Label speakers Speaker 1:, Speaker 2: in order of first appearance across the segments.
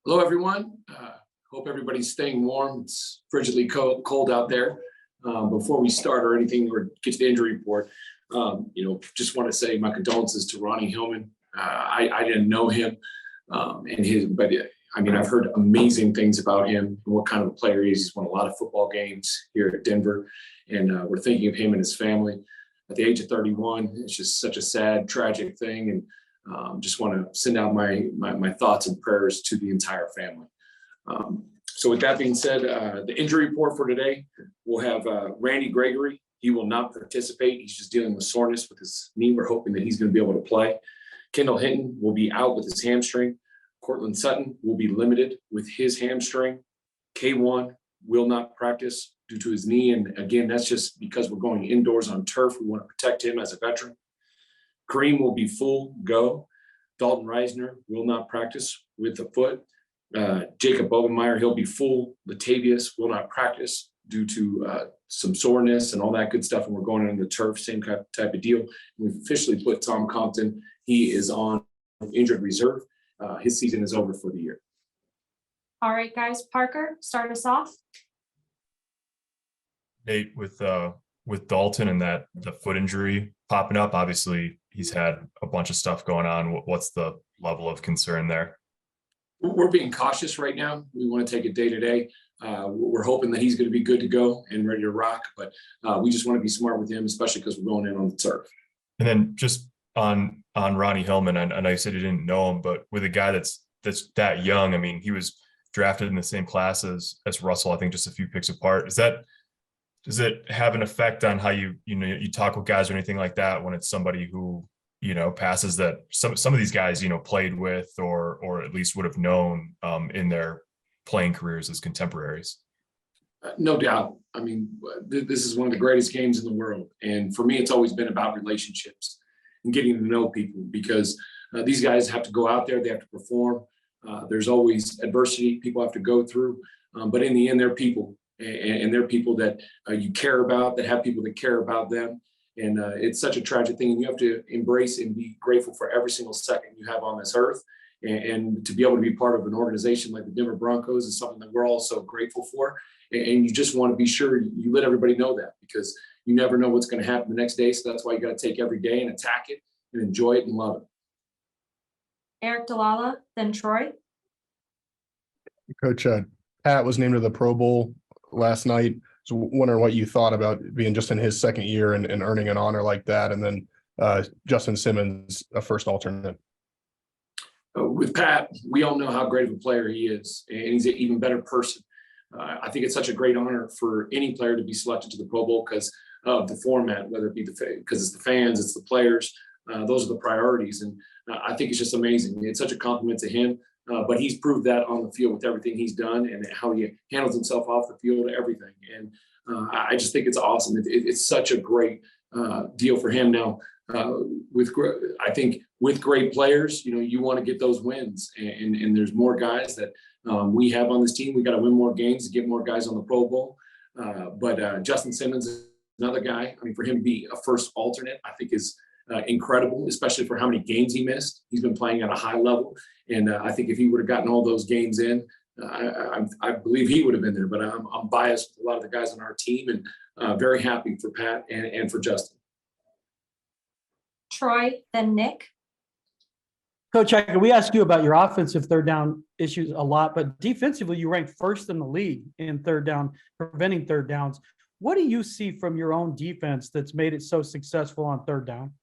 Speaker 1: Hello, everyone. Hope everybody's staying warm. It's frigidly cold out there. Before we start or anything or get to the injury report, just want to say my condolences to Ronnie Hillman. I didn't know him, I've heard amazing things about him and what kind of a player he is. He's won a lot of football games here at Denver, and we're thinking of him and his family. At the age of 31, it's just such a sad, tragic thing, and just want to send out my thoughts and prayers to the entire family. So with that being said, the injury report for today, we'll have Randy Gregory. He will not participate. He's just dealing with soreness with his knee. We're hoping that he's going to be able to play. Kendall Hinton will be out with his hamstring. Cortland Sutton will be limited with his hamstring. K1 will not practice due to his knee. And again, that's just because we're going indoors on turf. We want to protect him as a veteran. Kareem will be full go. Dalton Reisner will not practice with the foot. Jacob Bobenmeyer, he'll be full. Latavius will not practice due to some soreness and all that good stuff. And we're going into the turf, same type of deal. We've officially put Tom Compton. He is on injured reserve. His season is over for the year.
Speaker 2: All right, guys. Parker, start us off.
Speaker 3: Nate, with Dalton and the foot injury popping up, obviously he's had a bunch of stuff going on. What's the level of concern there?
Speaker 1: We're being cautious right now. We want to take it day to day. We're hoping that he's going to be good to go and ready to rock, but we just want to be smart with him, especially because we're going in on the turf.
Speaker 3: And then just on Ronnie Hillman, I know you said you didn't know him, but with a guy that's that young, I mean, he was drafted in the same class as Russell, I think just a few picks apart. Does it have an effect on how you talk with guys or anything like that when it's somebody who, passes that some of these guys, played with or at least would have known in their playing careers as contemporaries?
Speaker 1: No doubt. I mean, this is one of the greatest games in the world. And for me, it's always been about relationships and getting to know people, because these guys have to go out there, they have to perform. There's always adversity people have to go through. But in the end, they're people, and they're people that you care about, that have people that care about them. And it's such a tragic thing. And you have to embrace and be grateful for every single second you have on this earth. And to be able to be part of an organization like the Denver Broncos is something that we're all so grateful for. And you just want to be sure you let everybody know that, because you never know what's going to happen the next day. So that's why you got to take every day and attack it and enjoy it and love it.
Speaker 2: Eric Dalala, then Troy.
Speaker 4: Coach, Pat was named to the Pro Bowl last night. So wondering what you thought about being just in his second year and earning an honor like that. And then Justin Simmons, a first alternate.
Speaker 1: With Pat, we all know how great of a player he is, and he's an even better person. I think it's such a great honor for any player to be selected to the Pro Bowl because of the format, whether it be because it's the fans, it's the players. Those are the priorities. And I think it's just amazing. It's such a compliment to him. But he's proved that on the field with everything he's done and how he handles himself off the field, everything. And I just think it's awesome. It's such a great deal for him now. I think with great players, you want to get those wins. And there's more guys that we have on this team. We got to win more games to get more guys on the Pro Bowl. But Justin Simmons is another guy. I mean, for him to be a first alternate, I think is incredible, especially for how many games he missed. He's been playing at a high level. And I think if he would have gotten all those games in, I believe he would have been there. But I'm biased with a lot of the guys on our team, and very happy for Pat and for Justin.
Speaker 2: Troy, then Nick.
Speaker 5: Coach, we ask you about your offensive third down issues a lot, but defensively, you ranked first in the league in third down, preventing third downs. What do you see from your own defense that's made it so successful on third down?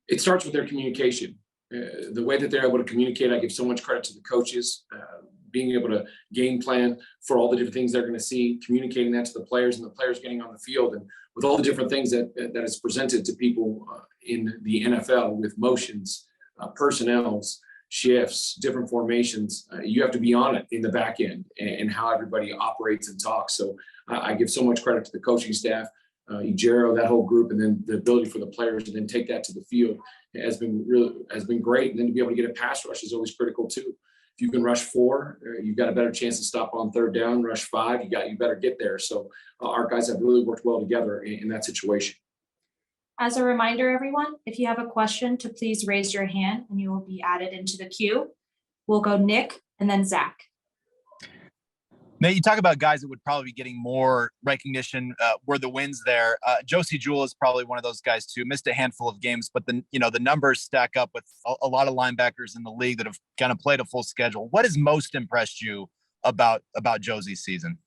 Speaker 1: It starts with their communication. The way that they're able to communicate, I give so much credit to the coaches, being able to game plan for all the different things they're going to see, communicating that to the players, and the players getting on the field, and with all the different things that is presented to people in the NFL with motions, personnels, shifts, different formations. You have to be on it in the back end and how everybody operates and talks. So I give so much credit to the coaching staff, Ejero, that whole group, and then the ability for the players to then take that to the field has been great. And then to be able to get a pass rush is always critical too. If you can rush 4, you've got a better chance to stop on third down. Rush 5, you better get there. So our guys have really worked well together in that situation.
Speaker 2: As a reminder, everyone, if you have a question, to please raise your hand and you will be added into the queue. We'll go Nick, and then Zach.
Speaker 6: Now, you talk about guys that would probably be getting more recognition were the wins there. Josie Jewell is probably one of those guys too. Missed a handful of games, but the numbers stack up with a lot of linebackers in the league that have kind of played a full schedule. What has most impressed you about Josie's season?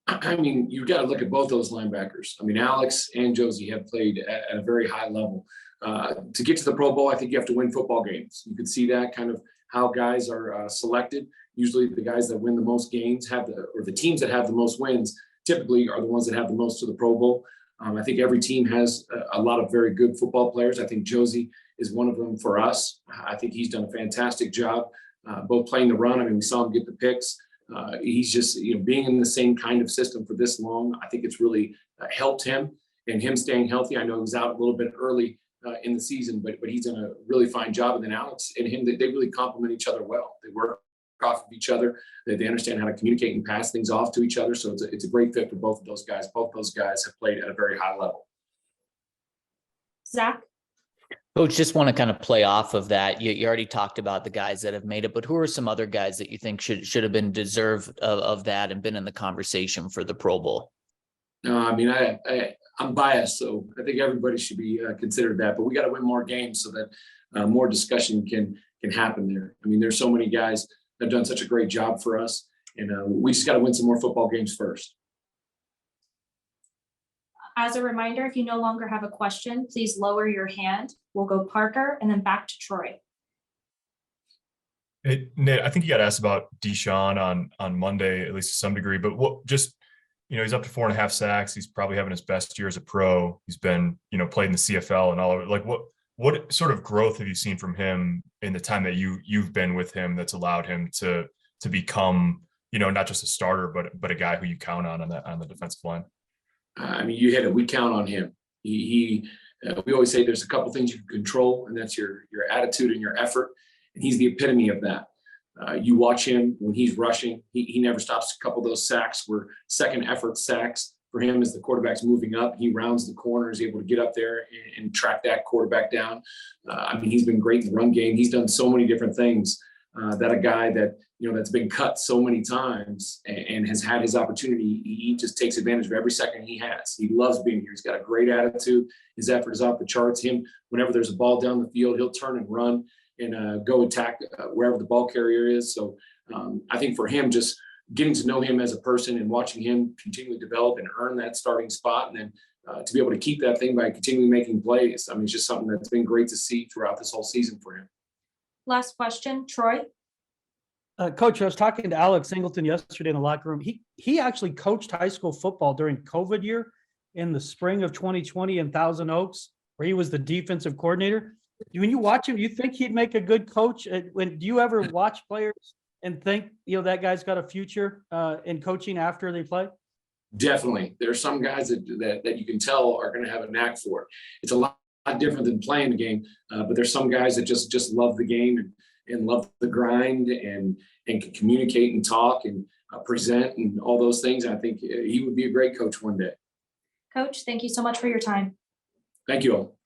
Speaker 1: I mean, you've got to look at both those linebackers. I mean, Alex and Josie have played at a very high level. To get to the Pro Bowl, I think you have to win football games. You can see that kind of how guys are selected. Usually the guys that win the most games or the teams that have the most wins typically are the ones that have the most to the Pro Bowl. I think every team has a lot of very good football players. I think Josie is one of them for us. I think he's done a fantastic job, both playing the run. I mean, we saw him get the picks. He's just, being in the same kind of system for this long, I think it's really helped him and him staying healthy. I know he was out a little bit early in the season, but he's done a really fine job. And then Alex and him, they really complement each other well. They work off of each other. They understand how to communicate and pass things off to each other. So it's a great fit for both of those guys. Both those guys have played at a very high level.
Speaker 2: Zach?
Speaker 7: Coach, just want to kind of play off of that. You already talked about the guys that have made it, but who are some other guys that you think should have been deserved of that and been in the conversation for the Pro Bowl?
Speaker 1: No, I mean, I'm biased, so I think everybody should be considered that. But we got to win more games so that more discussion can happen there. I mean, there's so many guys that have done such a great job for us, and we just got to win some more football games first.
Speaker 2: As a reminder, if you no longer have a question, please lower your hand. We'll go Parker and then back to Troy.
Speaker 3: Nate, I think you got asked about DeSean on Monday, at least to some degree, but he's up to 4.5 sacks. He's probably having his best year as a pro. He's been, played in the CFL and all of it. Like what sort of growth have you seen from him in the time that you've been with him that's allowed him to become, not just a starter, but a guy who you count on the defensive line?
Speaker 1: I mean, you hit it. We count on him. We always say there's a couple things you can control, and that's your attitude and your effort. And he's the epitome of that. You watch him when he's rushing. He never stops. A couple of those sacks were second effort sacks for him as the quarterback's moving up. He rounds the corner, is able to get up there and track that quarterback down. I mean, he's been great in the run game. He's done so many different things that a guy that, that's been cut so many times and has had his opportunity, he just takes advantage of every second he has. He loves being here. He's got a great attitude. His effort is off the charts. Whenever there's a ball down the field, he'll turn and run and go attack wherever the ball carrier is. So I think for him, just getting to know him as a person and watching him continually develop and earn that starting spot, and then to be able to keep that thing by continually making plays. I mean, it's just something that's been great to see throughout this whole season for him.
Speaker 2: Last question, Troy.
Speaker 5: Coach, I was talking to Alex Singleton yesterday in the locker room. He actually coached high school football during COVID year in the spring of 2020 in Thousand Oaks, where he was the defensive coordinator. When you watch him, you think he'd make a good coach? Do you ever watch players and think, that guy's got a future in coaching after they play?
Speaker 1: Definitely. There are some guys that you can tell are going to have a knack for it. It's a lot different than playing the game, but there's some guys that just love the game and love the grind and can communicate and talk and present and all those things. I think he would be a great coach one day.
Speaker 2: Coach, thank you so much for your time.
Speaker 1: Thank you all.